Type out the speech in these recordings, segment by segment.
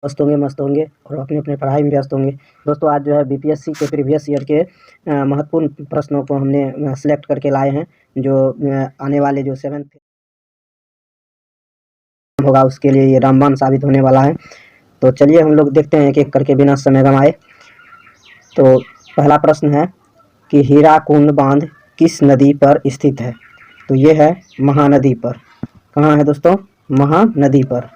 मस्त होंगे और अपने अपने पढ़ाई में व्यस्त होंगे। दोस्तों आज जो है बीपीएससी के प्रीवियस ईयर के महत्वपूर्ण प्रश्नों को हमने सिलेक्ट करके लाए हैं, जो आने वाले जो 7th होगा उसके लिए ये रामबाण साबित होने वाला है। तो चलिए हम लोग देखते हैं एक एक करके बिना समय गंवाए। तो पहला प्रश्न है कि हीराकुंड बांध किस नदी पर स्थित है? तो ये है महानदी पर। कहाँ है दोस्तों? महानदी पर,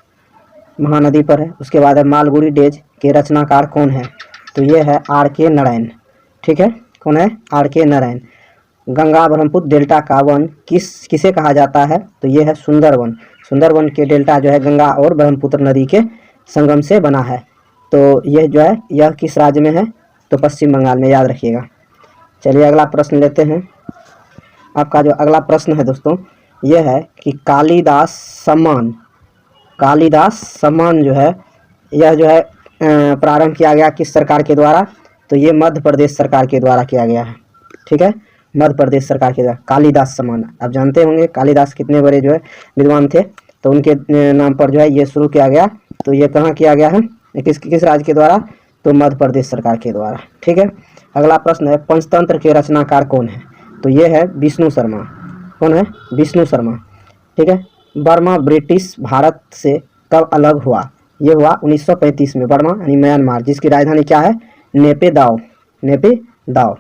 महानदी पर है। उसके बाद है मालगुडी डेज के रचनाकार कौन है? तो ये है आर.के. नारायण। ठीक है, कौन है? आर.के. नारायण। गंगा ब्रह्मपुत्र डेल्टा का वन किसे कहा जाता है? तो ये है सुंदरवन। सुंदरवन के डेल्टा जो है गंगा और ब्रह्मपुत्र नदी के संगम से बना है। तो यह जो है यह किस राज्य में है? तो पश्चिम बंगाल में, याद रखिएगा। चलिए अगला प्रश्न लेते हैं। आपका जो अगला प्रश्न है दोस्तों यह है कि कालिदास सम्मान जो है यह जो है प्रारंभ किया गया किस सरकार के द्वारा? तो ये मध्य प्रदेश सरकार के द्वारा किया गया है। ठीक है, मध्य प्रदेश सरकार के द्वारा कालिदास सम्मान। आप जानते होंगे कालिदास कितने बड़े जो है विद्वान थे, तो उनके नाम पर जो है ये शुरू किया गया। तो ये कहाँ किया गया है? किस राज्य के द्वारा? तो मध्य प्रदेश सरकार के द्वारा। ठीक है, अगला प्रश्न है पंचतंत्र के रचनाकार कौन है? तो ये है विष्णु शर्मा। कौन है? विष्णु शर्मा। ठीक है, बर्मा ब्रिटिश भारत से कब अलग हुआ? ये हुआ 1935 में। बर्मा यानी म्यांमार, जिसकी राजधानी क्या है? नेपी-दाव।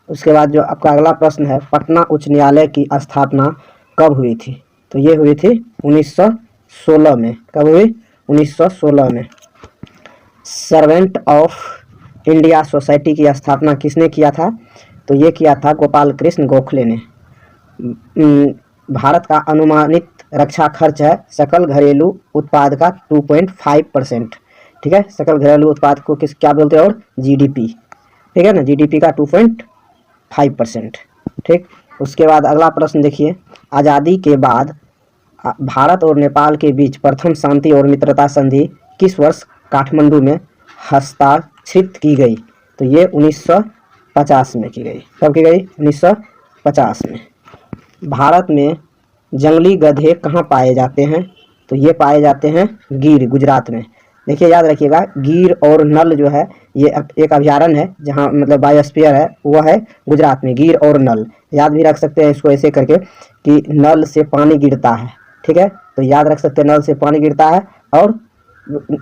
उसके बाद जो आपका अगला प्रश्न है पटना उच्च न्यायालय की स्थापना कब हुई थी? तो ये हुई थी 1916 में। कब हुई? 1916 में। सर्वेंट ऑफ इंडिया सोसाइटी की स्थापना किसने किया था? तो ये किया था गोपाल कृष्ण गोखले ने। भारत का अनुमानित रक्षा खर्च है सकल घरेलू उत्पाद का 2.5%। ठीक है, सकल घरेलू उत्पाद को क्या बोलते हैं? और जीडीपी। ठीक है ना, जीडीपी का 2.5%। ठीक, उसके बाद अगला प्रश्न देखिए, आज़ादी के बाद भारत और नेपाल के बीच प्रथम शांति और मित्रता संधि किस वर्ष काठमांडू में हस्ताक्षरित की गई? तो ये 1950 में की गई। कब की गई? 1950 में। भारत में जंगली गधे कहाँ पाए जाते हैं? तो ये पाए जाते हैं गिर, गुजरात में। देखिए याद रखिएगा, गिर और नल जो है ये एक अभयारण्य है, जहाँ मतलब बायोस्फीयर है, वह है गुजरात में। गिर और नल याद भी रख सकते हैं इसको ऐसे करके कि नल से पानी गिरता है। ठीक है, तो याद रख सकते हैं नल से पानी गिरता है, और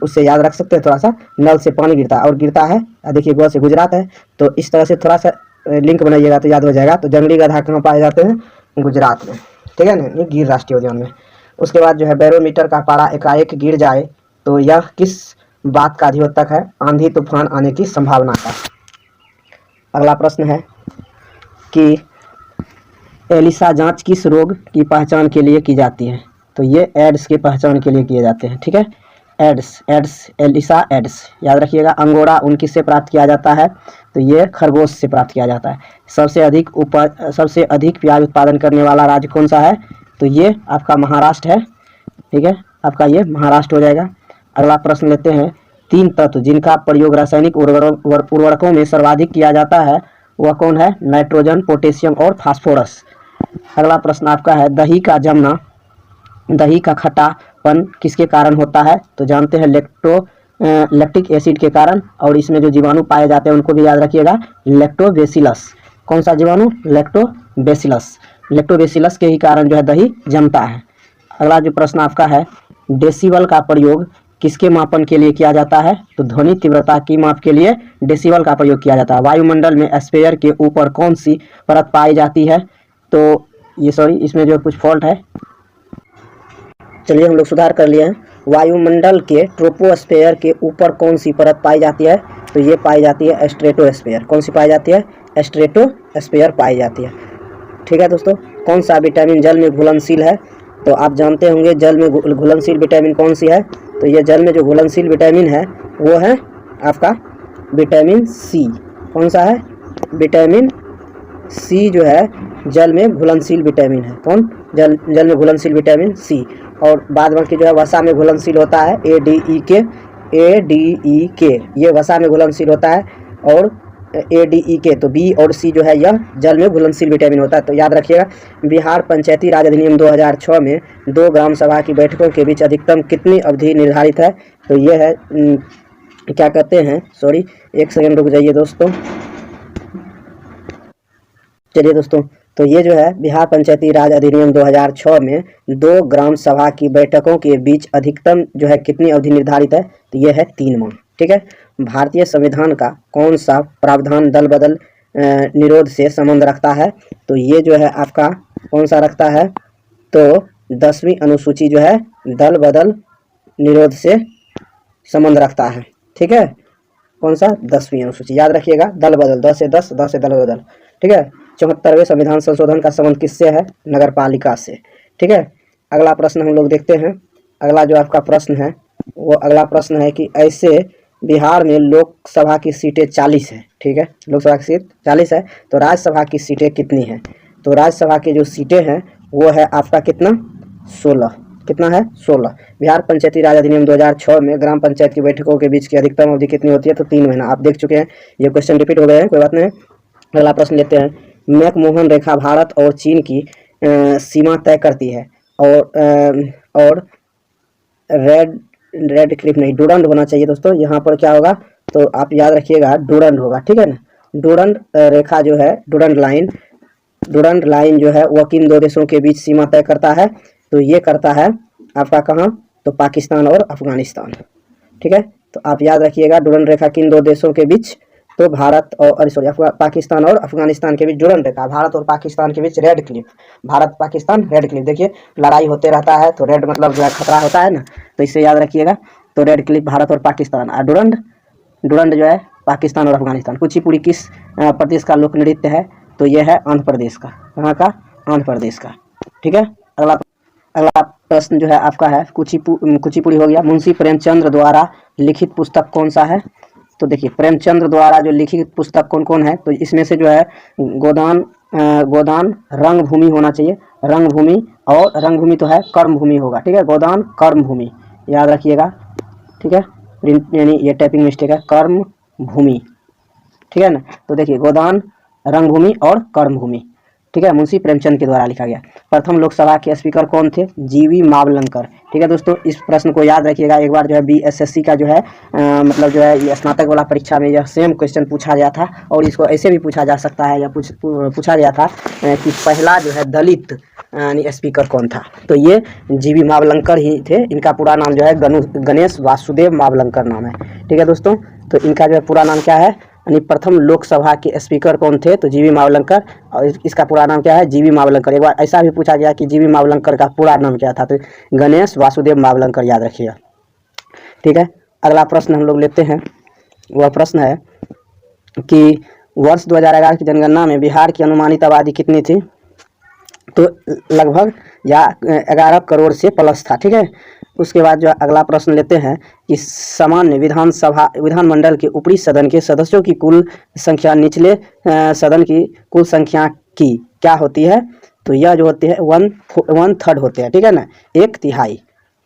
उससे याद रख सकते हैं थोड़ा सा, नल से पानी गिरता है और गिरता है। देखिए गोवा से गुजरात है, तो इस तरह से थोड़ा सा लिंक बनाइएगा तो याद हो जाएगा। तो जंगली गधा कहाँ पाए जाते हैं? गुजरात में। ठीक है ना, ये गिर राष्ट्रीय उद्यान में। उसके बाद जो है बैरोमीटर का पारा एकाएक गिर जाए तो यह किस बात का द्योतक है? आंधी तूफान आने की संभावना का। अगला प्रश्न है कि एलिसा जांच किस रोग की पहचान के लिए की जाती है? तो ये एड्स की पहचान के लिए किए जाते हैं। ठीक है, एड्स, एलिसा एड्स याद रखिएगा। अंगोरा ऊन किससे प्राप्त किया जाता है? तो ये खरगोश से प्राप्त किया जाता है। सबसे अधिक प्याज उत्पादन करने वाला राज्य कौन सा है? तो ये आपका महाराष्ट्र है। ठीक है, आपका ये महाराष्ट्र हो जाएगा। अगला प्रश्न लेते हैं, 3 तत्व जिनका प्रयोग रासायनिक उर्वरकों में सर्वाधिक किया जाता है वह कौन है? नाइट्रोजन, पोटेशियम और फास्फोरस। अगला प्रश्न आपका है दही का जमना, दही का खट्टापन किसके कारण होता है? तो जानते हैं लैक्टिक एसिड के कारण, और इसमें जो जीवाणु पाए जाते हैं उनको भी याद रखिएगा, लैक्टोबैसिलस। कौन सा जीवाणु? लैक्टोबैसिलस। लैक्टोबैसिलस के ही कारण जो है दही जमता है। अगला जो प्रश्न आपका है, डेसिबल का प्रयोग किसके मापन के लिए किया जाता है? तो ध्वनि तीव्रता की माप के लिए डेसिबल का प्रयोग किया जाता है। वायुमंडल में एटमॉस्फेयर के ऊपर कौन सी परत पाई जाती है? तो ये इसमें जो कुछ फॉल्ट है, चलिए हम लोग सुधार कर लिए हैं। वायुमंडल के ट्रोपोस्फेयर के ऊपर कौन सी परत पाई जाती है? तो ये पाई जाती है स्ट्रेटोस्फेयर। कौन सी पाई जाती है? स्ट्रेटोस्फेयर पाई जाती है। ठीक है दोस्तों, कौन सा विटामिन जल में घुलनशील है? तो आप जानते होंगे जल में घुलनशील विटामिन कौन सी है? तो ये जल में जो घुलनशील विटामिन है वो है आपका विटामिन सी। कौन सा है? विटामिन सी जो है जल में घुलनशील विटामिन है। कौन? जल में घुलनशील विटामिन सी। और बाद बाकी जो है वसा में घुलनशील होता है ADE के, ये वसा में घुलनशील होता है। और ADE तो बी और सी जो है यह जल में घुलनशील विटामिन होता है। तो याद रखिएगा, बिहार पंचायती राज अधिनियम 2006 में 2 ग्राम सभा की बैठकों के बीच अधिकतम कितनी अवधि निर्धारित है? तो ये है क्या कहते हैं, सॉरी एक सेकंड रुक जाइए दोस्तों। चलिए दोस्तों, तो ये जो है बिहार पंचायती राज अधिनियम 2006 में 2 ग्राम सभा की बैठकों के बीच अधिकतम जो है कितनी अवधि निर्धारित है? तो ये है 3 माह। ठीक है। भारतीय संविधान का कौन सा प्रावधान दल बदल निरोध से संबंध रखता है? तो ये जो है आपका कौन सा रखता है? तो 10वीं अनुसूची जो है दल बदल निरोध से संबंध रखता है। ठीक है, कौन सा? 10वीं अनुसूची। याद रखिएगा, दल बदल, 10 से 10, 10 से दल बदल। ठीक है। 74वें संविधान संशोधन का संबंध किससे है? नगर पालिका से। ठीक है। अगला प्रश्न हम लोग देखते हैं। अगला जो आपका प्रश्न है वो अगला प्रश्न है कि ऐसे बिहार में लोकसभा की सीटें 40 है। ठीक है, लोकसभा की सीट 40 है, तो राज्यसभा की सीटें कितनी हैं? तो राज्यसभा की जो सीटें हैं वो है आपका कितना? 16। कितना है? 16। बिहार पंचायती राज अधिनियम 2006 में ग्राम पंचायत की बैठकों के बीच की अधिकतम अवधि कितनी होती है? तो 3 महीना। आप देख चुके हैं, ये क्वेश्चन रिपीट हो गए हैं, कोई बात नहीं। अगला प्रश्न लेते हैं। मैकमोहन रेखा भारत और चीन की सीमा तय करती है, और रेड क्लिफ नहीं, डूरंड होना चाहिए दोस्तों। यहाँ पर क्या होगा? तो आप याद रखिएगा, डूरंड होगा। ठीक है ना। डूरंड रेखा जो है, डूरंड लाइन जो है वह किन 2 देशों के बीच सीमा तय करता है? तो ये करता है आपका कहाँ? तो पाकिस्तान और अफगानिस्तान। ठीक है, तो आप याद रखिएगा, डूरंड रेखा किन 2 देशों के बीच? तो भारत और सॉरी पाकिस्तान और अफगानिस्तान के बीच डूरंड रेखा, भारत और पाकिस्तान के बीच Radcliffe, Bharat Pakistan Radcliffe. देखिए लड़ाई होते रहता है तो रेड मतलब जो है खतरा होता है ना, तो इसे याद रखिएगा। तो रेड क्लिफ भारत और पाकिस्तान, और डूरंड जो है पाकिस्तान और अफगानिस्तान। कुचिपुड़ी किस प्रदेश का लोक नृत्य है? तो यह है आंध्र प्रदेश का। कहाँ का? आंध्र प्रदेश का। ठीक है। अगला प्रश्न जो है आपका है कुचिपुड़ी हो गया। मुंशी प्रेमचंद द्वारा लिखित पुस्तक कौन सा है? तो देखिए प्रेमचंद द्वारा जो लिखित पुस्तक कौन कौन है? तो इसमें से जो है गोदान रंगभूमि होना चाहिए, रंगभूमि, और रंगभूमि तो है कर्मभूमि होगा। ठीक है, गोदान कर्मभूमि, याद रखिएगा। ठीक है, यानी ये टाइपिंग मिस्टेक है, कर्मभूमि। ठीक है ना। तो देखिए गोदान, रंगभूमि और कर्मभूमि। ठीक है, मुंशी प्रेमचंद के द्वारा लिखा गया। प्रथम लोकसभा के स्पीकर कौन थे? जीवी मावलंकर। ठीक है दोस्तों, इस प्रश्न को याद रखिएगा। एक बार जो है BSSC का जो है मतलब जो है ये स्नातक वाला परीक्षा में यह सेम क्वेश्चन पूछा गया था, और इसको ऐसे भी पूछा जा सकता है, या पूछा गया था कि पहला जो है दलित स्पीकर कौन था? तो ये जीवी मावलंकर ही थे। इनका पूरा नाम जो है गणेश वासुदेव मावलंकर नाम है। ठीक है दोस्तों, तो इनका जो है पूरा नाम क्या है? यानी प्रथम लोकसभा के स्पीकर कौन थे? तो जीवी मावलंकर, और इसका पूरा नाम क्या है? जीवी मावलंकर। एक बार ऐसा भी पूछा गया कि जीवी मावलंकर का पूरा नाम क्या था? तो गणेश वासुदेव मावलंकर, याद रखिएगा। ठीक है, अगला प्रश्न हम लोग लेते हैं। वह प्रश्न है कि वर्ष 2011 की जनगणना में बिहार की अनुमानित आबादी कितनी थी? तो लगभग 11 करोड़ से प्लस था। ठीक है, उसके बाद जो अगला प्रश्न लेते हैं कि सामान्य विधानमंडल के ऊपरी सदन के सदस्यों की कुल संख्या निचले सदन की कुल संख्या की क्या होती है? तो यह जो होती है 1/3 होते हैं। ठीक है ना, 1/3।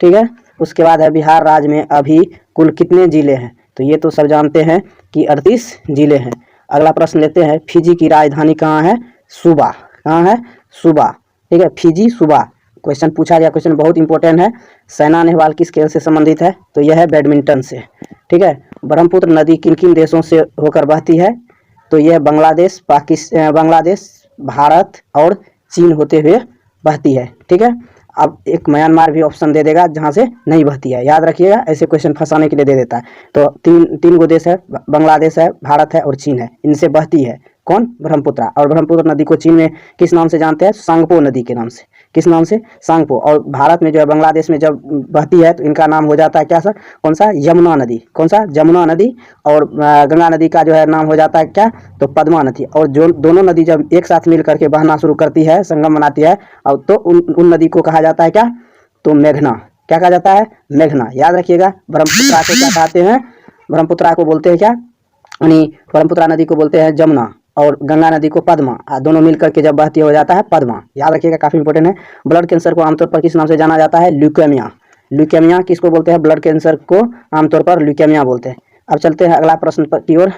ठीक है, उसके बाद है बिहार राज्य में अभी कुल कितने जिले हैं? तो ये तो सब जानते हैं कि 38 जिले हैं। अगला प्रश्न लेते हैं, फिजी की राजधानी कहाँ है? सूबा। कहाँ है? सूबा। ठीक है, फिजी, सूबा। क्वेश्चन पूछा गया, क्वेश्चन बहुत इंपॉर्टेंट है। साइना नेहवाल किस खेल से संबंधित है? तो यह है बैडमिंटन से। ठीक है, ब्रह्मपुत्र नदी किन किन देशों से होकर बहती है? तो यह बांग्लादेश, बांग्लादेश, भारत और चीन होते हुए बहती है। ठीक है, अब एक म्यांमार भी ऑप्शन दे देगा जहाँ से नहीं बहती है, याद रखिएगा, ऐसे क्वेश्चन फंसाने के लिए दे देता है। तो तीन गो देश है, बांग्लादेश है, भारत है और चीन है, इनसे बहती है कौन? ब्रह्मपुत्र। और ब्रह्मपुत्र नदी को चीन में किस नाम से जानते हैं? सांगपो नदी के नाम से। किस नाम से? सांगपो। और भारत में जो है, बांग्लादेश में जब बहती है तो इनका नाम हो जाता है क्या सर? कौन सा? यमुना नदी। कौन सा? जमुना नदी। और गंगा नदी का जो है नाम हो जाता है क्या? तो पद्मा नदी। और जो दोनों नदी जब एक साथ मिल करके बहना शुरू करती है, संगम बनाती है, और तो उन नदी को कहा जाता है क्या? तो मेघना। क्या कहा जाता है? मेघना। याद रखिएगा। ब्रह्मपुत्रा को क्या कहते हैं? ब्रह्मपुत्रा को बोलते हैं क्या? यानी ब्रह्मपुत्रा नदी को बोलते हैं जमुना, और गंगा नदी को पद्मा। दोनों मिलकर के जब बहती हो जाता है पद्मा। याद रखिएगा, काफी इंपॉर्टेंट है। ब्लड कैंसर को आमतौर पर किस नाम से जाना जाता है? ल्यूकेमिया। ल्यूकेमिया किसको बोलते हैं? ब्लड कैंसर को आमतौर पर ल्यूकेमिया बोलते हैं। अब चलते हैं अगला प्रश्न की ओर।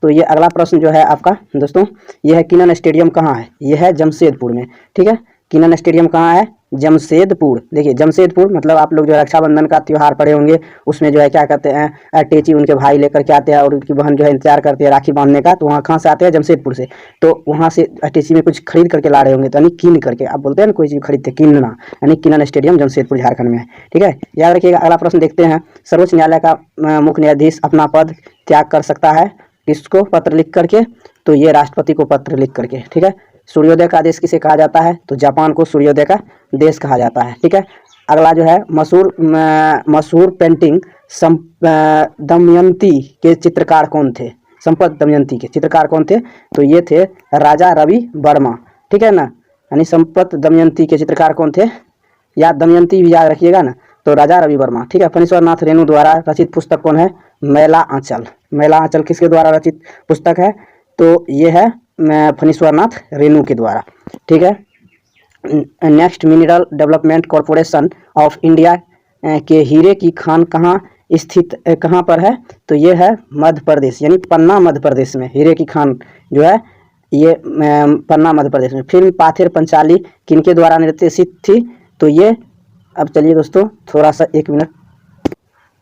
तो ये अगला प्रश्न जो है आपका दोस्तों, ये है किनन स्टेडियम कहाँ है? ये है जमशेदपुर में, ठीक है। किनन स्टेडियम कहाँ है? जमशेदपुर। देखिए जमशेदपुर मतलब आप लोग जो रक्षाबंधन का त्यौहार पढ़े होंगे, उसमें जो है क्या कहते हैं, टेची उनके भाई लेकर के आते हैं और उनकी बहन जो है इंतजार करती है राखी बांधने का, तो वहाँ कहाँ से आते हैं? जमशेदपुर से। तो वहाँ से टेची में कुछ खरीद करके ला रहे होंगे, तो यानी कीन करके, आप बोलते हैं ना कोई चीज़ खरीदते, कीनना, यानी किनन स्टेडियम जमशेदपुर झारखंड में है, ठीक है। याद रखिएगा। अगला प्रश्न देखते हैं, सर्वोच्च न्यायालय का मुख्य न्यायाधीश अपना पद त्याग कर सकता है किसको पत्र लिख करके? तो ये राष्ट्रपति को पत्र लिख करके, ठीक है। सूर्योदय का देश किसे कहा जाता है? तो जापान को सूर्योदय का देश कहा जाता है, ठीक है। अगला जो है मशहूर पेंटिंग दमयंती के चित्रकार कौन थे? संपत दमयंती के चित्रकार कौन थे? तो ये थे राजा रवि वर्मा, ठीक है ना। यानी संपत दमयंती के चित्रकार कौन थे? या दमयंती भी याद रखिएगा ना, तो राजा रवि वर्मा, ठीक है। फणीश्वर नाथ रेणु द्वारा रचित पुस्तक कौन है? मैला आंचल। मैला आंचल किसके द्वारा रचित पुस्तक है? तो ये है फणीश्वर नाथ रेणु के द्वारा, ठीक है। Next, mineral development corporation of India के हीरे की खान कहाँ स्थित कहाँ पर है? तो ये है मध्य प्रदेश, यानी पन्ना मध्य प्रदेश में हीरे की खान जो है ये पन्ना मध्य प्रदेश में। फिल्म पाथेर पंचाली किनके द्वारा निर्देशित थी? तो ये, अब चलिए दोस्तों थोड़ा सा एक मिनट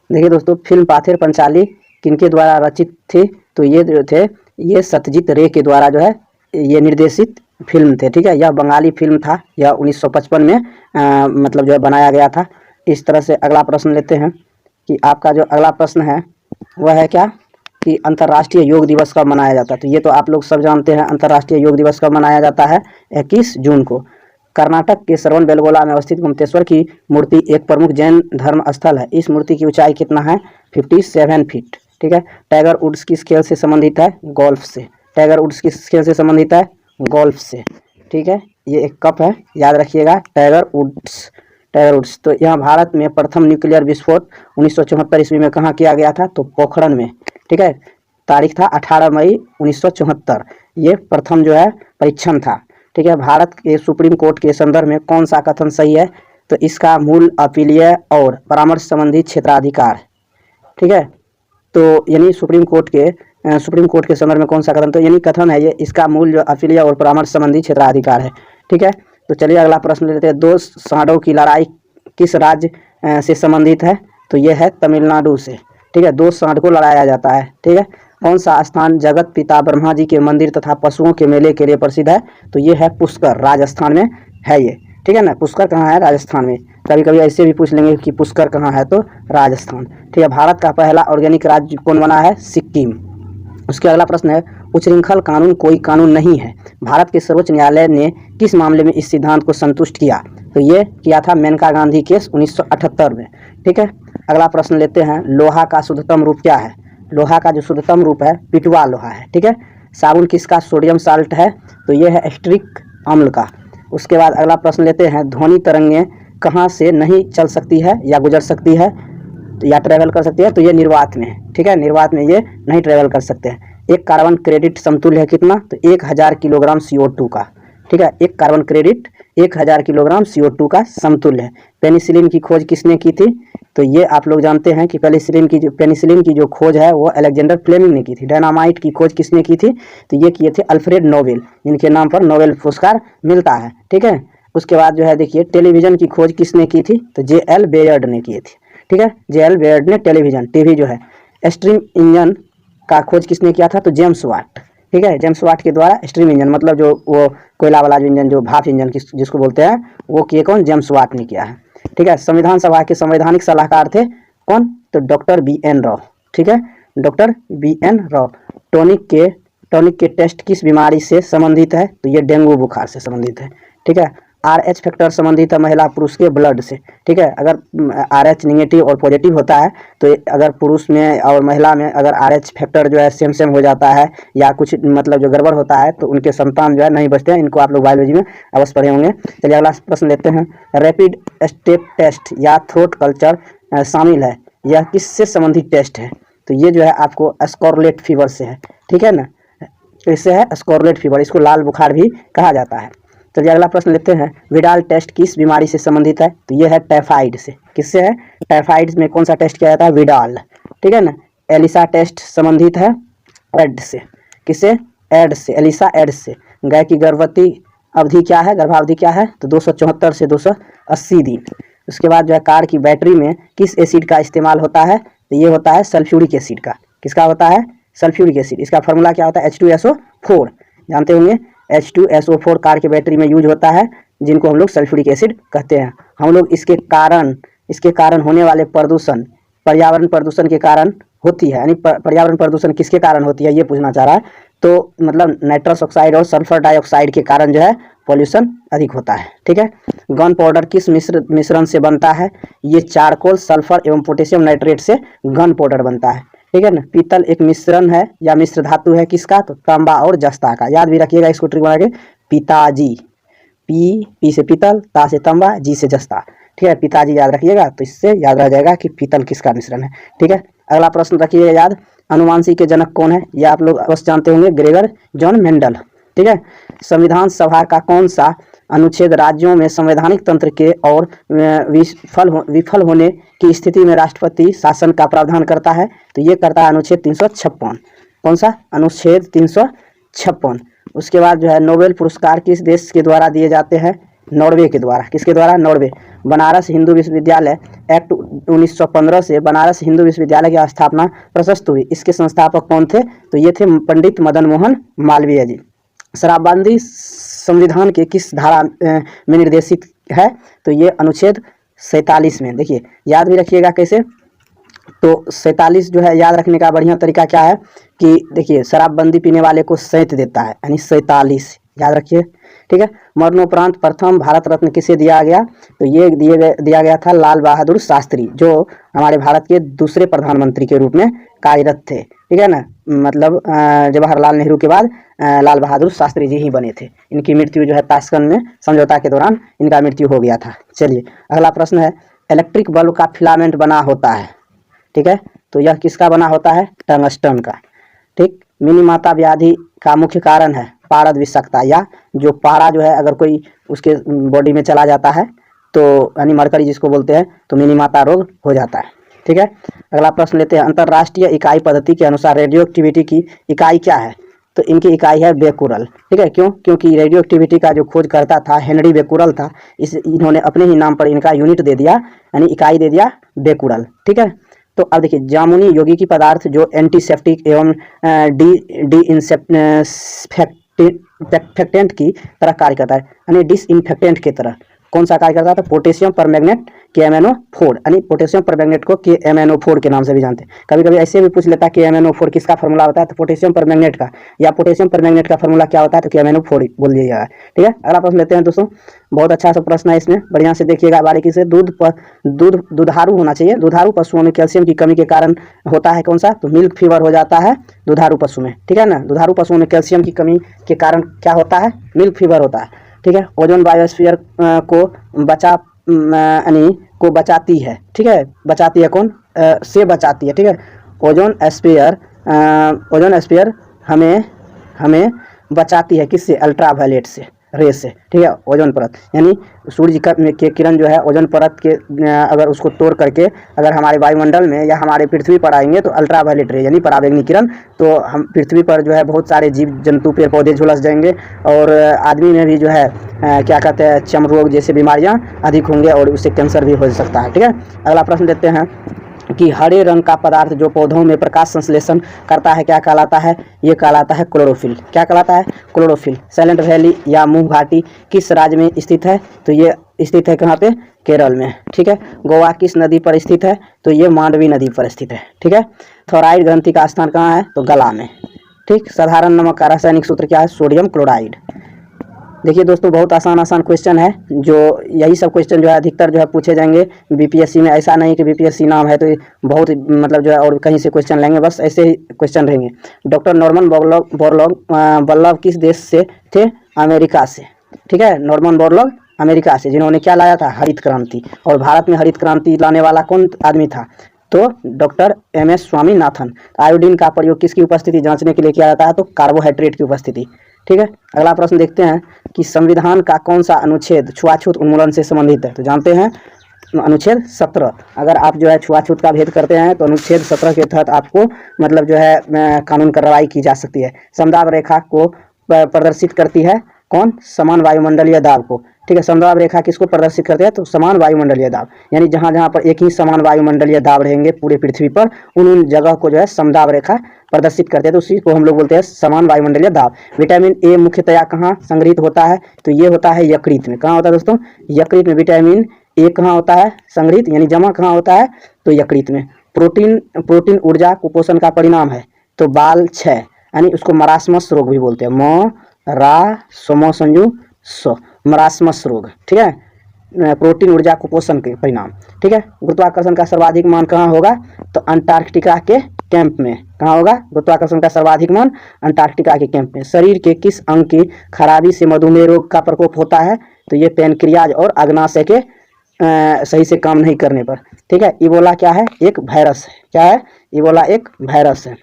देखिए दोस्तों, फिल्म पाथेर पंचाली किनके द्वारा रचित थी? तो ये जो थे ये सत्यजीत रे के द्वारा जो है ये निर्देशित फिल्म थे, ठीक है। यह बंगाली फिल्म था, यह 1955 में मतलब जो है बनाया गया था। इस तरह से अगला प्रश्न लेते हैं कि आपका जो अगला प्रश्न है वह है क्या कि अंतर्राष्ट्रीय योग दिवस कब मनाया जाता है? तो ये तो आप लोग सब जानते हैं, अंतर्राष्ट्रीय योग दिवस कब मनाया जाता है? 21 जून को। कर्नाटक के श्रवण बेलगोला में अवस्थित गोमतेश्वर की मूर्ति एक प्रमुख जैन धर्म स्थल है। इस मूर्ति की ऊंचाई कितना है? 57 फीट, ठीक है। टाइगर वुड्स किस खेल से संबंधित है? गोल्फ से। टाइगर वुड्स किस खेल से संबंधित है? गोल्फ से, ठीक है। ये एक कप है, याद रखिएगा, टाइगर वुड्स। Tiger woods. तो यहाँ भारत में प्रथम न्यूक्लियर विस्फोट 1974 ईस्वी में कहाँ किया गया था? तो पोखरण में, ठीक है। तारीख था 18 मई 1974। ये प्रथम जो है परीक्षण था, ठीक है। भारत के सुप्रीम कोर्ट के संदर्भ में कौन सा कथन सही है? तो इसका मूल अपीलीय और परामर्श संबंधी क्षेत्राधिकार, ठीक है। तो यानी सुप्रीम कोर्ट के संदर्भ में कौन सा कथन? तो यानी कथन है ये, इसका मूल जो अपीलीय और परामर्श संबंधी क्षेत्राधिकार है, ठीक है। तो चलिए अगला प्रश्न ले लेते हैं, दो सांडों की लड़ाई किस राज्य से संबंधित है? तो ये है तमिलनाडु से, ठीक है। दो सांड को लड़ाया जाता है, ठीक है। कौन सा स्थान जगत पिता ब्रह्मा जी के मंदिर तथा पशुओं के मेले के लिए प्रसिद्ध है? तो ये है पुष्कर, राजस्थान में है ये, ठीक है ना। पुष्कर कहाँ है? राजस्थान में। कभी कभी ऐसे भी पूछ लेंगे कि पुष्कर कहाँ है, तो राजस्थान, ठीक है। भारत का पहला ऑर्गेनिक राज्य कौन बना है? सिक्किम। उसके अगला प्रश्न है, उच्छृंखल कानून कोई कानून नहीं है, भारत के सर्वोच्च न्यायालय ने किस मामले में इस सिद्धांत को संतुष्ट किया? तो ये किया था मेनका गांधी केस 1978 में, ठीक है। अगला प्रश्न लेते हैं, लोहा का शुद्धतम रूप क्या है? लोहा का जो शुद्धतम रूप है पिटवा लोहा है, ठीक है। साबुन किसका सोडियम साल्ट है? तो ये है एस्ट्रिक अम्ल का। उसके बाद अगला प्रश्न लेते हैं, ध्वनि तरंगें कहाँ से नहीं चल सकती है या गुजर सकती है या ट्रेवल कर सकती है? तो ये निर्वात में है, ठीक है। निर्वात में ये नहीं ट्रेवल कर सकते हैं। एक कार्बन क्रेडिट समतुल्य है कितना? तो 1000 किलोग्राम CO2 का, ठीक है। एक कार्बन क्रेडिट 1000 किलोग्राम CO2 का समतुल्य है। पेनिसिलिन की खोज किसने की थी? तो ये आप लोग जानते हैं कि पेनिसिलिन की जो खोज है वो अलेक्जेंडर फ्लेमिंग ने की थी। डायनामाइट की खोज किसने की थी? तो ये किए थे अल्फ्रेड नोबेल, जिनके नाम पर नोबेल पुरस्कार मिलता है, ठीक है। उसके बाद जो है देखिए, टेलीविजन की खोज किसने की थी? तो JL बेयर्ड ने की थी, ठीक है। JL बेयर्ड ने टेलीविजन, टीवी जो है। स्ट्रीम इंजन का खोज किसने किया था? तो जेम्स वाट, ठीक है। जेम्स वाट के द्वारा स्ट्रीम इंजन मतलब जो वो कोयला वाला जो इंजन, जो भाप इंजन जिसको बोलते हैं, वो किए कौन? जेम्स वाट ने किया है, ठीक है। संविधान सभा के संवैधानिक सलाहकार थे कौन? तो डॉक्टर BN राव, ठीक है। Doctor BN Rao. टॉनिक के टेस्ट किस बीमारी से संबंधित है? तो ये डेंगू बुखार से संबंधित है, ठीक है। RH फैक्टर संबंधित है महिला पुरुष के ब्लड से, ठीक है। अगर RH निगेटिव और पॉजिटिव होता है तो अगर पुरुष में और महिला में अगर RH फैक्टर जो है सेम हो जाता है या कुछ मतलब जो गड़बड़ होता है तो उनके संतान जो है नहीं बचते हैं। इनको आप लोग बायोलॉजी में अवश्य पढ़े होंगे। चलिए अगला प्रश्न लेते हैं, रैपिड स्टेप टेस्ट या थ्रोट कल्चर शामिल है, यह किससे संबंधित टेस्ट है? तो ये जो है आपको स्कारलेट फीवर से है, ठीक है ना। इससे है स्कारलेट फीवर, इसको लाल बुखार भी कहा जाता है। चलिए अगला प्रश्न लेते हैं, विडाल टेस्ट किस बीमारी से संबंधित है? तो ये है टाइफाइड से। किससे है? टाइफाइड में कौन सा टेस्ट किया जाता है? विडाल, ठीक है ना। एलिसा टेस्ट संबंधित है एड से, किससे? एड्स से, एलिसा एड्स से। गाय की गर्भवती अवधि क्या है, गर्भावधि क्या है? तो 274 से 280 दिन। उसके बाद जो है कार की बैटरी में किस एसिड का इस्तेमाल होता है? तो ये होता है सल्फ्यूरिक एसिड का। किसका होता है? Sulphuric acid. इसका फार्मूला क्या होता है? H2SO4, जानते होंगे। H2SO4 कार की बैटरी में यूज होता है, जिनको हम लोग सल्फ्यूरिक एसिड कहते हैं। हम लोग इसके कारण होने वाले प्रदूषण, पर्यावरण प्रदूषण के कारण होती है, यानी पर्यावरण प्रदूषण किसके कारण होती है ये पूछना चाह रहा है। तो मतलब नाइट्रस ऑक्साइड और सल्फर डाइऑक्साइड के कारण जो है पॉल्यूशन अधिक होता है। ठीक है। गन पाउडर किस मिश्रण से बनता है? ये चारकोल, सल्फर एवं पोटेशियम नाइट्रेट से गन पाउडर बनता है। ठीक है ना। पीतल एक मिश्रण है या मिश्र धातु है किसका? तो तांबा और जस्ता का। याद भी रखिएगा इसको ट्रिक बना के। पिताजी, पी से पीतल, ता से तांबा, जी से जस्ता। ठीक है, पिताजी याद रखिएगा, तो इससे याद रह जाएगा कि पीतल किसका मिश्रण है। ठीक है। अगला प्रश्न रखिएगा याद, अनुवांशिक के जनक कौन है? ये आप लोग अवश्य जानते होंगे, ग्रेगर जॉन मेंडल। ठीक है। संविधान सभा का कौन सा अनुच्छेद राज्यों में संवैधानिक तंत्र के और विफल होने की स्थिति में राष्ट्रपति शासन का प्रावधान करता है? तो ये करता है अनुच्छेद 356। कौन सा? अनुच्छेद 356। उसके बाद जो है नोबेल पुरस्कार किस देश के द्वारा दिए जाते हैं? नॉर्वे के द्वारा। किसके द्वारा? नॉर्वे। बनारस हिंदू विश्वविद्यालय एक्ट 1915 से बनारस हिंदू विश्वविद्यालय की स्थापना प्रशस्त हुई। इसके संस्थापक कौन थे? तो ये थे पंडित मदन मोहन मालवीय जी। शराबबंदी संविधान के किस धारा में निर्देशित है? तो ये अनुच्छेद 47 में। देखिए याद भी रखिएगा कैसे। तो 47 जो है याद रखने का बढ़िया तरीका क्या है कि देखिए शराबबंदी पीने वाले को सैंत देता है, यानी 47 याद रखिए। ठीक है। मरणोपरांत प्रथम भारत रत्न किसे दिया गया? तो ये दिया गया था लाल बहादुर शास्त्री, जो हमारे भारत के दूसरे प्रधानमंत्री के रूप में कार्यरत थे। ठीक है ना। मतलब जवाहरलाल नेहरू के बाद लाल बहादुर शास्त्री जी ही बने थे। इनकी मृत्यु जो है ताशकंद में समझौता के दौरान इनका मृत्यु हो गया था। चलिए अगला प्रश्न है, इलेक्ट्रिक बल्ब का फिलामेंट बना होता है। ठीक है। तो यह किसका बना होता है? टंगस्टन का। ठीक। मिनीमाता व्याधि का मुख्य कारण है पारद विषाक्तता, या जो पारा जो है अगर कोई उसके बॉडी में चला जाता है तो यानी मरकरी जिसको बोलते हैं, तो मिनीमाता रोग हो जाता है। ठीक है। अगला प्रश्न लेते हैं, अंतर्राष्ट्रीय इकाई पद्धति के अनुसार रेडियो एक्टिविटी की इकाई क्या है? तो इनकी इकाई है बेकुरल। ठीक है। क्यों? क्योंकि रेडियो एक्टिविटी का जो खोज करता था हेनरी बेकुरल था। इन्होंने अपने ही नाम पर इनका यूनिट दे दिया, यानी इकाई दे दिया बेकुरल। ठीक है। तो अब देखिए, जामुनी यौगिकी पदार्थ जो एंटीसेप्टिक एवं डिसइंफेक्टेंट की तरह कार्य करता है, यानी डिसइंफेक्टेंट की तरह कौन सा कार्य करता है? तो पोटेशियम परमैंगनेट KMnO4, यानी पोटेशियम परमैंगनेट को KMnO4 के नाम से भी जानते हैं। कभी कभी ऐसे भी पूछ लेता है KMnO4 किसका फार्मूला होता है? तो पोटेशियम परमैंगनेट का। या पोटेशियम परमैंगनेट का फार्मूला क्या होता है? तो KMnO4 बोल दिया। ठीक है। अगला प्रश्न लेते हैं दोस्तों, बहुत अच्छा सा प्रश्न है, इसमें बढ़िया से देखिएगा बारीकी से। दुधारू होना चाहिए। दुधारू पशुओं में कैल्शियम की कमी के कारण होता है कौन सा? तो मिल्क फीवर हो जाता है दुधारू पशु में। ठीक है ना। दुधारू पशुओं में कैल्शियम की कमी के कारण क्या होता है? मिल्क फीवर होता है। ठीक है। ओजोन बायोस्फीयर को बचाती है। ठीक है। बचाती है कौन? से बचाती है। ठीक है। ओजोन स्फीयर हमें बचाती है किससे? अल्ट्रावायलेट से, रेस से। ठीक है। ओजोन परत यानी सूर्य के किरण जो है ओजोन परत के अगर उसको तोड़ करके अगर हमारे वायुमंडल में या हमारे पृथ्वी पर आएंगे तो अल्ट्रावायलेट रे यानी पराबैंगनी किरण, तो हम पृथ्वी पर जो है बहुत सारे जीव जंतु पेड़ पौधे झुलस जाएंगे और आदमी में भी जो है क्या कहते हैं चर्म रोग जैसे बीमारियां अधिक होंगे और उससे कैंसर भी हो सकता है। ठीक है। अगला प्रश्न देते हैं कि हरे रंग का पदार्थ जो पौधों में प्रकाश संश्लेषण करता है क्या कहलाता है? ये कहलाता है क्लोरोफिल। क्या कहलाता है? क्लोरोफिल। साइलेंट वैली या मुंह घाटी किस राज्य में स्थित है? तो ये स्थित है कहाँ पे? केरल में। ठीक है। गोवा किस नदी पर स्थित है? तो ये मांडवी नदी पर स्थित है। ठीक है। थोराइड ग्रंथि का स्थान कहाँ है? तो गला में। ठीक। साधारण नमक का रासायनिक सूत्र क्या है? Sodium chloride. देखिए दोस्तों, बहुत आसान क्वेश्चन है, जो यही सब क्वेश्चन जो है अधिकतर जो है पूछे जाएंगे बीपीएससी में। ऐसा नहीं कि बीपीएससी नाम है तो बहुत मतलब जो है और कहीं से क्वेश्चन लेंगे, बस ऐसे ही क्वेश्चन रहेंगे। डॉक्टर नॉर्मन बोरलॉग किस देश से थे? अमेरिका से। ठीक है। नॉर्मन बोरलॉग अमेरिका से, जिन्होंने क्या लाया था? हरित क्रांति। और भारत में हरित क्रांति लाने वाला कौन आदमी था? तो डॉक्टर MS स्वामीनाथन। आयोडीन का प्रयोग किसकी उपस्थिति जांचने के लिए किया जाता है? तो कार्बोहाइड्रेट की उपस्थिति। ठीक है। अगला प्रश्न देखते हैं कि संविधान का कौन सा अनुच्छेद छुआछूत उन्मूलन से संबंधित है? तो जानते हैं अनुच्छेद 17, अगर आप जो है छुआछूत का भेद करते हैं तो अनुच्छेद 17 के तहत आपको मतलब जो है कानून कार्रवाई की जा सकती है। समदाब रेखा को प्रदर्शित करती है कौन? समान वायुमंडलीय दाब को। ठीक है, समदाब रेखा किसको प्रदर्शित करते हैं? तो समान वायुमंडलीय दाब, यानी जहाँ जहाँ पर एक ही समान वायुमंडलीय दाब रहेंगे पूरे पृथ्वी पर, उन जगह को जो है समदाब रेखा प्रदर्शित करते हैं, तो उसी को हम लोग बोलते हैं समान वायुमंडलीय दाब। विटामिन ए मुख्यतया कहाँ संग्रहित होता है? तो ये होता है यकृत में। कहाँ होता है दोस्तों? यकृत में विटामिन ए कहाँ होता है संग्रहित, यानी जमा कहाँ होता है? तो यकृत में। प्रोटीन ऊर्जा कुपोषण का परिणाम है, तो बाल क्षय यानी उसको मरासमस रोग भी बोलते हैं, मरासमस रोग। ठीक है, प्रोटीन ऊर्जा कुपोषण के परिणाम। ठीक है, गुरुत्वाकर्षण का सर्वाधिक मान कहाँ होगा? तो अंटार्कटिका के कैंप में। कहाँ होगा गुरुत्वाकर्षण का सर्वाधिक मान? अंटार्कटिका के कैंप में। शरीर के किस अंग की खराबी से मधुमेह रोग का प्रकोप होता है? तो ये पैनक्रियाज और अग्नाशय के सही से काम नहीं करने पर। ठीक है, इबोला क्या है? एक वायरस है। क्या है? इबोला एक वायरस है।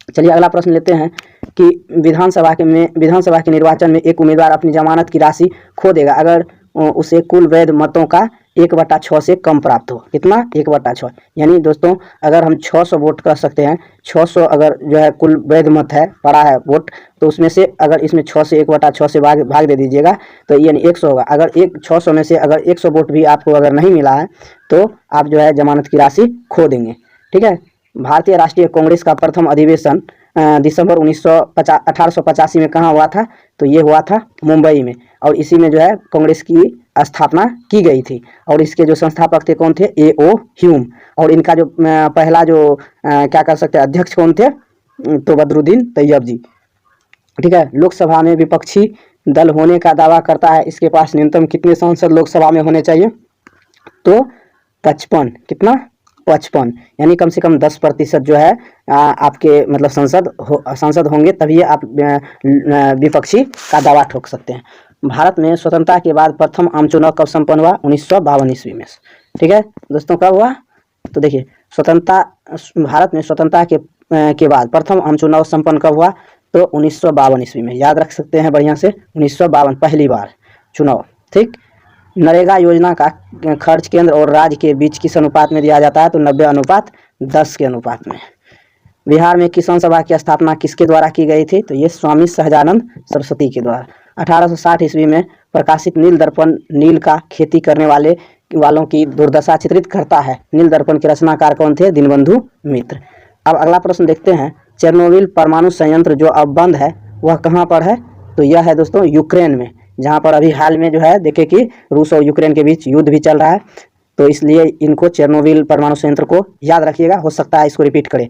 चलिए अगला प्रश्न लेते हैं कि विधानसभा के निर्वाचन में एक उम्मीदवार अपनी जमानत की राशि खो देगा अगर उसे कुल वैध मतों का 1/6 से कम प्राप्त हो। कितना? 1/6। यानी दोस्तों अगर हम 600 वोट कर सकते हैं, 600 अगर जो है कुल वैध मत है, पड़ा है वोट, तो उसमें से अगर इसमें 6 से 1/6 से भाग दे दीजिएगा तो यानी 100 होगा। अगर 600 में से अगर 100 वोट भी आपको अगर नहीं मिला है तो आप जो है जमानत की राशि खो देंगे। ठीक है, भारतीय राष्ट्रीय कांग्रेस का प्रथम अधिवेशन दिसंबर 1885 में कहाँ हुआ था? तो ये हुआ था मुंबई में, और इसी में जो है कांग्रेस की स्थापना की गई थी। और इसके जो संस्थापक थे कौन थे? A.O. ह्यूम। और इनका जो पहला जो क्या कर सकते हैं अध्यक्ष कौन थे? तो बदरुद्दीन तैयब जी। ठीक है, लोकसभा में विपक्षी दल होने का दावा करता है, इसके पास न्यूनतम कितने सांसद लोकसभा में होने चाहिए? तो 55। कितना? 55, यानी कम से कम 10% जो है आपके मतलब सांसद होंगे, तभी आप विपक्षी का दावा ठोक सकते हैं। भारत में स्वतंत्रता के बाद प्रथम आम चुनाव कब संपन्न हुआ? 1952 ईस्वी में। ठीक है दोस्तों, कब हुआ? तो देखिए भारत में स्वतंत्रता के बाद प्रथम आम चुनाव संपन्न कब हुआ? तो 1952 ईस्वी में। याद रख सकते हैं बढ़िया से, 1952 पहली बार चुनाव। ठीक, नरेगा योजना का खर्च केंद्र और राज्य के बीच किस अनुपात में दिया जाता है? तो 90:10 के अनुपात में। बिहार में किसान सभा की स्थापना किसके द्वारा की गई थी? तो ये स्वामी सहजानंद सरस्वती के द्वारा। 1860 ईस्वी में प्रकाशित नील दर्पण नील का खेती करने वालों की दुर्दशा चित्रित करता है। नील दर्पण के रचनाकार कौन थे? दीनबंधु मित्र। अब अगला प्रश्न देखते हैं, चेरनोबिल परमाणु संयंत्र जो अब बंद है वह कहाँ पर है? तो यह है दोस्तों यूक्रेन में, जहाँ पर अभी हाल में जो है देखे कि रूस और यूक्रेन के बीच युद्ध भी चल रहा है, तो इसलिए इनको चेरनोबिल परमाणु संयंत्र को याद रखिएगा, हो सकता है इसको रिपीट करें।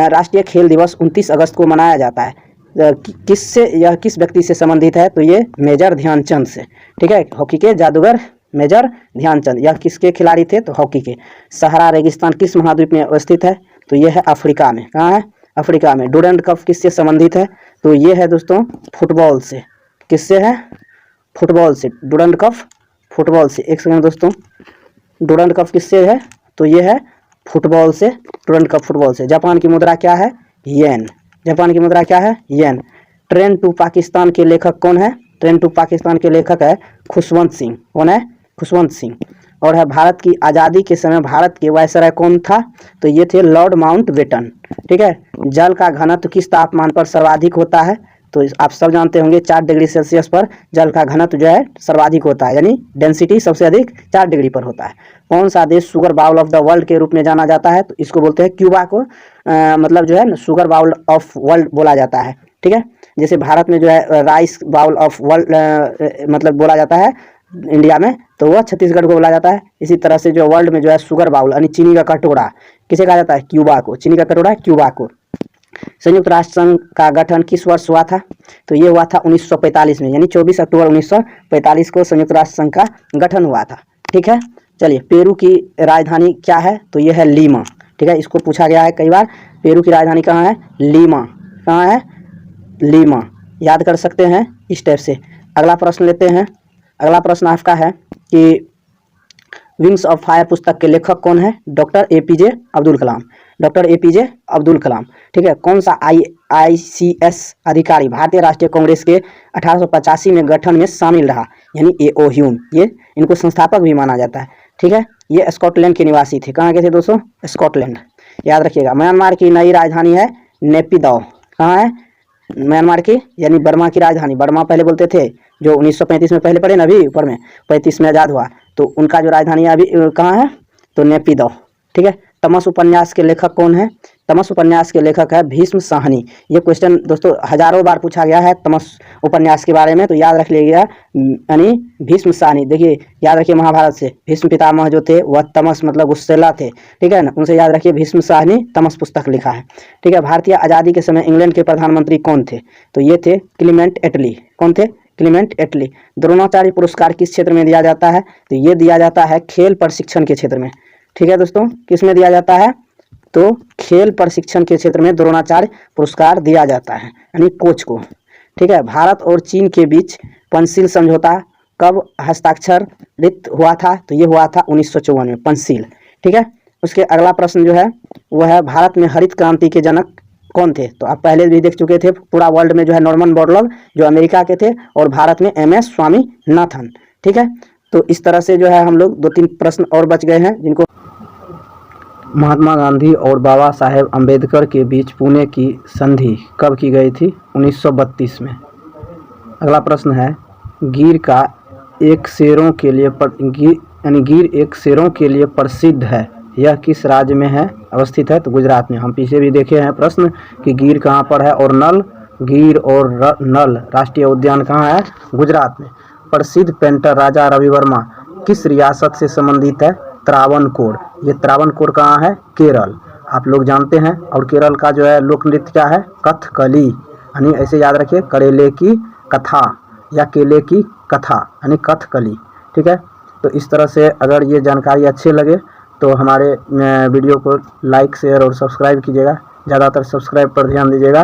राष्ट्रीय खेल दिवस 29 अगस्त को मनाया जाता है, यह किस व्यक्ति से संबंधित है? तो ये मेजर ध्यानचंद से। ठीक है, हॉकी के जादूगर मेजर ध्यानचंद। यह किसके खिलाड़ी थे? तो हॉकी के। सहारा रेगिस्तान किस महाद्वीप में अवस्थित है? तो यह है अफ्रीका में। कहाँ है? अफ्रीका में। डुरंड कप किससे संबंधित है? तो ये है दोस्तों फुटबॉल से। किससे है? फुटबॉल से। डुरंड कप फुटबॉल से। एक सेकंड दोस्तों, डुरंड कप किससे है? तो ये है फुटबॉल से। डुरंड कप फुटबॉल से। जापान की मुद्रा क्या है? येन। जापान की मुद्रा क्या है? येन। ट्रेन टू पाकिस्तान के लेखक कौन है? ट्रेन टू पाकिस्तान के लेखक है खुशवंत सिंह। कौन है? खुशवंत सिंह। और है भारत की आज़ादी के समय भारत के वायसराय कौन था? तो ये थे लॉर्ड माउंटबेटन। ठीक है, जल का घनत्व किस तापमान पर सर्वाधिक होता है? तो आप सब जानते होंगे 4 डिग्री सेल्सियस पर जल का घनत्व जो है सर्वाधिक होता है, यानी डेंसिटी सबसे अधिक 4 डिग्री पर होता है। कौन सा देश sugar bowl of the world के रूप में जाना जाता है? तो इसको बोलते हैं क्यूबा को मतलब जो है ना शुगर बाउल ऑफ वर्ल्ड बोला जाता है। ठीक है, जैसे भारत में जो है राइस बाउल ऑफ वर्ल्ड मतलब बोला जाता है इंडिया में, तो वह छत्तीसगढ़ को बोला जाता है। इसी तरह से जो वर्ल्ड में जो है शुगर बाउल यानी चीनी का कटोरा किसे कहा जाता है? क्यूबा को। चीनी का कटोरा क्यूबा को। संयुक्त राष्ट्र संघ का गठन किस वर्ष हुआ था? तो ये हुआ था 1945 में, यानी 24 अक्टूबर 1945 को संयुक्त राष्ट्र संघ का गठन हुआ था। ठीक है, चलिए पेरू की राजधानी क्या है? तो ये है लीमा। ठीक है, इसको पूछा गया है कई बार। पेरू की राजधानी कहाँ है? लीमा। कहाँ है? लीमा। याद कर सकते हैं इस टाइप से। अगला प्रश्न लेते हैं। अगला प्रश्न आपका है कि विंग्स ऑफ फायर पुस्तक के लेखक कौन है? Doctor APJ Abdul Kalam. Doctor APJ Abdul Kalam. ठीक है, कौन सा ICS अधिकारी भारतीय राष्ट्रीय कांग्रेस के 1885 में गठन में शामिल रहा? यानी A.O. ह्यूम। ये इनको संस्थापक भी माना जाता है। ठीक है। ये स्कॉटलैंड के निवासी थे। कहाँ के थे दोस्तों? स्कॉटलैंड, याद रखिएगा। म्यांमार की नई राजधानी है नेपिदौ। कहाँ है? म्यांमार की यानी बर्मा की राजधानी। बर्मा पहले बोलते थे, जो 1935 में पहले पढ़े ना, अभी ऊपर में 35 में आज़ाद हुआ, तो उनका जो राजधानी है अभी कहाँ है? तो नेपिदौ, ठीक है। तमस उपन्यास के लेखक कौन है? तमस उपन्यास के लेखक है भीष्म साहनी। ये क्वेश्चन दोस्तों हजारों बार पूछा गया है तमस उपन्यास के बारे में, तो याद रख लीजिएगा, यानी भीष्म साहनी। देखिए याद रखिए, महाभारत से भीष्म पितामह जो थे वह तमस मतलब गुस्सेला थे, ठीक है ना, उनसे याद रखिए। भीष्म साहनी तमस पुस्तक लिखा है, ठीक है। भारतीय आज़ादी के समय इंग्लैंड के प्रधानमंत्री कौन थे? तो ये थे क्लीमेंट एटली। कौन थे? क्लीमेंट एटली। द्रोणाचार्य पुरस्कार किस क्षेत्र में दिया जाता है? तो ये दिया जाता है खेल प्रशिक्षण के क्षेत्र में, ठीक है दोस्तों। किस में दिया जाता है? तो खेल प्रशिक्षण के क्षेत्र में द्रोणाचार्य पुरस्कार दिया जाता है, यानी कोच को, ठीक है। भारत और चीन के बीच पंचशील समझौता कब हस्ताक्षरित हुआ था? तो ये हुआ था 1954 में, पंचशील, ठीक है। उसके अगला प्रश्न जो है वो है, भारत में हरित क्रांति के जनक कौन थे? तो आप पहले भी देख चुके थे, पूरा वर्ल्ड में जो है नॉर्मन बोरलॉग जो अमेरिका के थे, और भारत में MS स्वामीनाथन, ठीक है। तो इस तरह से जो है हम लोग 2-3 प्रश्न और बच गए हैं, जिनको महात्मा गांधी और बाबा साहेब अम्बेडकर के बीच पुणे की संधि कब की गई थी? 1932 में। अगला प्रश्न है, गिर एक शेरों के लिए प्रसिद्ध है, यह किस राज्य में है अवस्थित है? तो गुजरात में। हम पीछे भी देखे हैं प्रश्न कि गिर कहाँ पर है, और गिर और नल राष्ट्रीय उद्यान कहाँ है? गुजरात में। प्रसिद्ध पेंटर राजा रवि वर्मा किस रियासत से संबंधित है? त्रावणकोर। ये त्रावणकोर कहाँ है? केरल, आप लोग जानते हैं। और केरल का जो है लोक नृत्य क्या है? कथकली, यानी ऐसे याद रखिए, करेले की कथा या केले की कथा, यानी कथकली, ठीक है। तो इस तरह से अगर ये जानकारी अच्छे लगे तो हमारे वीडियो को लाइक, शेयर और सब्सक्राइब कीजिएगा। ज़्यादातर सब्सक्राइब पर ध्यान दीजिएगा,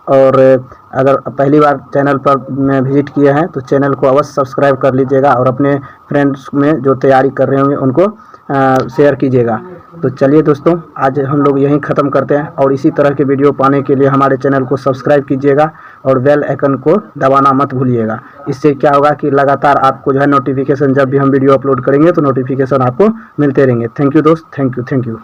और अगर पहली बार चैनल पर विजिट किए हैं तो चैनल को अवश्य सब्सक्राइब कर लीजिएगा, और अपने फ्रेंड्स में जो तैयारी कर रहे होंगे उनको शेयर कीजिएगा। तो चलिए दोस्तों, आज हम लोग यहीं ख़त्म करते हैं, और इसी तरह के वीडियो पाने के लिए हमारे चैनल को सब्सक्राइब कीजिएगा और बेल आइकन को दबाना मत भूलिएगा। इससे क्या होगा कि लगातार आपको जो है नोटिफिकेशन, जब भी हम वीडियो अपलोड करेंगे तो नोटिफिकेशन आपको मिलते रहेंगे। थैंक यू दोस्त, थैंक यू।